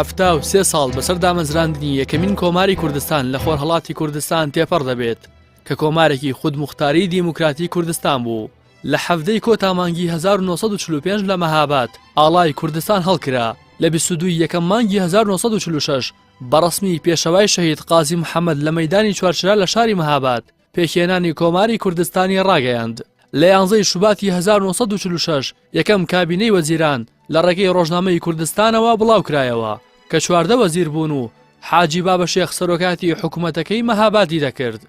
73 ساڵ بەسەر دامەزراندنی یەکەمین کۆماری کوردستان لە خۆرهەڵاتی کوردستان تێپەڕ دەبێت کە کۆمارێکی خودموختاری دیموکراتی کوردستان بوو. لە حەڤدەی کۆتا مانگی 1945 لە مەهاباد ئاڵای کوردستان هەڵکرا. لە 22 یەکەم مانگی 1946 بەڕەسمی پێشەوای شەهید قازی محەممەد لە مەیدانی چوارچرا لە شاری مەهاباد پێکهێنانی کۆماری کوردستانی ڕاگەیاند. لە 11 شوباتی 1946 یەکەم کابینەی وەزیران لە ڕێگەی ڕۆژنامەی کوردستانەوە بڵاو کرایەوە کە 14 وەزیر بوون و حاجی بابەشێخ سەرۆکاتی حکوومەتەکەی مەهابادی دەکرد.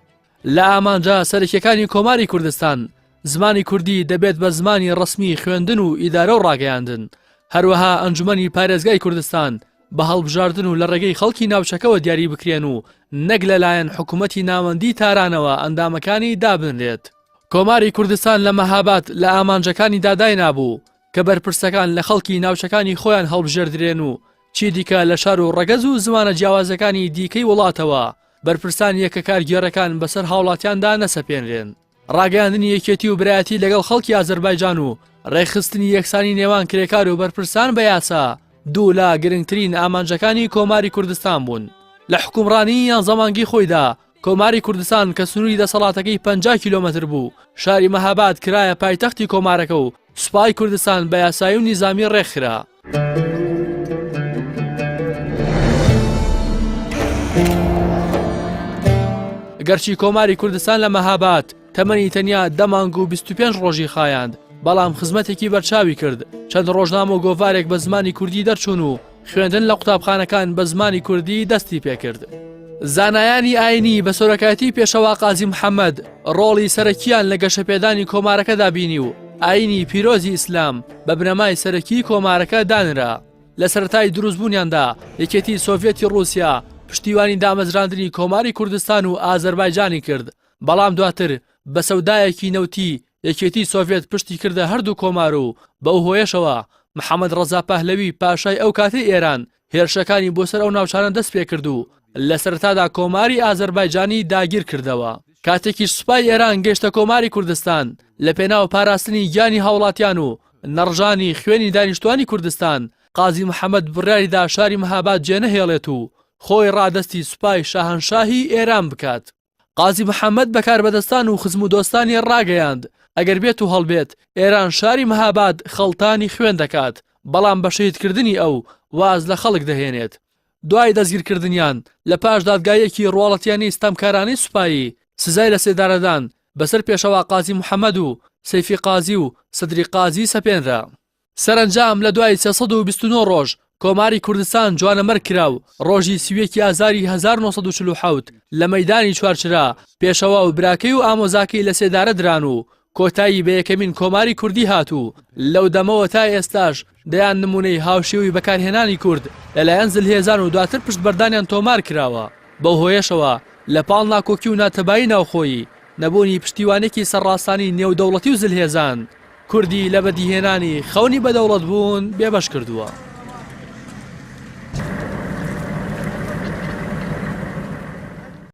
لە ئامانجا سەرکیەکانی کۆماری کوردستان زمانی کوردی دەبێت بە زمانی ڕسمی خوێندن و ئیدارە و ڕاگەیاندن. هەروەها ئەنجومەنی پارێزگای کوردستان بە هەڵبژاردن و لە ڕێگەی خەڵکی ناوچەکەوە دیاری بکرێن و نەک لەلایەن حکوومەتی ناوەندی تارانەوە ئەندامەکانی دابنرێت. کۆماری کوردستان لە مەهاباد لە ئامانجەکانی دادای نابوو کە بەرپرسەکان لە خەڵکی ناوچەکانی خۆیان هەڵبژێردرێن و چی دیکە لە شار و ڕەگەز و زمانە جیاوازەکانی دیکەی وڵاتەوە بەرپرسان یەکە کارگێڕەکان بەسەر هاوڵاتیاندا نەسەپێنرێن. ڕاگەاندنی یەکێتی و برایەتی لەگەڵ خەڵکی ئازەربایجان و ڕێخستنی یەکسانی نێوان کرێکار و بەرپرسان بە یاسا دوو لە گرنگترین ئامانجەکانی کۆماری کوردستان بوون. لە حکومڕانی یان زەمانگی خۆیدا کۆماری کوردستان کە سنووری دەسەڵاتەکەی 50 کیلۆمەتر بوو شاری مەهاباد کرایە پایتەختی کۆمارەکە و سوپای کوردستان بە یاسایی و نیزامی ڕێکخرا. گەرچی کۆماری کوردستان لە مەهاباد تەمەنی تەنیا 10 مانگ و 25 ڕۆژی خایاند بەڵام خزمەتێکی بەرچاوی کرد. چەند ڕۆژنامە و گۆڤارێک بە زمانی کوردی دەرچوون و خوێندن لە قوتابخانەکان بە زمانی کوردی دەستی پێکرد. زانایانی ئاینی بە سۆرەکاتی پێشەوا قازی محەممەد ڕۆڵی سەرەکیان لە گەشەپێدانی کۆمارەکەدا بینی و ئاینی پیرۆزی ئیسلام بە بنەمای سەرەکی کۆمارەکە دانرا. لە سەرەتای دروستبوونیاندا یەکێتی سۆڤێتی ڕووسیا پشتیوانی دامەزراندنی کۆماری کوردستان و ئازەربایجانی کرد، بەڵام دواتر بە سەودایەکی نەوتی یەکێتی سۆڤێت پشتی کردە هەردوو کۆمار و بەو هۆیەشەوە محەممەد ڕەزا پەهلەوی پاشای ئەو کاتی ئێران هێرشەکانی بۆ سەر ئەو ناوچانە دەست پێ کرد و لە سەرەتادا کۆماری ئازەربایجانی داگیر کردەوە. کاتێکی سوپای ئێران گەیشتە کۆماری کوردستان لە پێناو پاراستنی گیانی هاوڵاتیان و نەڕژانی خوێنی دانیشتوانی کوردستان قازی محەممەد بڕیاریدا شاری مەهاباد جێنەهێڵێت و خۆی ڕادستی سوپای شاهنشاهی ئێران بکات. قازی محەممەد بەکاربەدەستان و خزم و دۆستانی ڕاگەیاند ئەگەر بێت و هەڵبێت ئێران شاری مەهاباد خەڵتانی خوێن دەکات، بەڵام بە شەهیدکردنی ئەو واز لە خەڵک دەهێنێت. دوای دەستگیرکردنیان لە پاش دادگایەکی ڕواڵەتیانی ستەمکارانی سوپایی سزای لە سێدارەدان بەسەر پێشەوا قازی محەممەد و سەیفی قازی و سەدری قازی سەپێنرا. سەرنجام لە دوای 329 ڕۆژ کۆماری کوردستان جوانەمەرگ کرا و ڕۆژی سوێکی ئازاری 1947 لە مەیدانی چوارچرا پێشەوا و براکەی و ئامۆزاکەی لە سێدارە دران و کۆتایی بە یەکەمین کۆماری کوردی هاتوو. لەو دەمەوە تا ئێستاش دەیان نمونەی هاوشێوی بەکارهێنانی کورد لەلایەن زلهێزان و دواتر پشت بەردانیان تۆمار کراوە. بەو هۆیەشەوە لە پاڵ ناکۆکی و ناتەبایی ناوخۆیی نەبوونی پشتیوانێکی سەرڕاستانی نێودەوڵەتی و زلهێزان کوردی لە بەدیهێنانی خەونی بەدەوڵەت بوون بێبەش کردووە.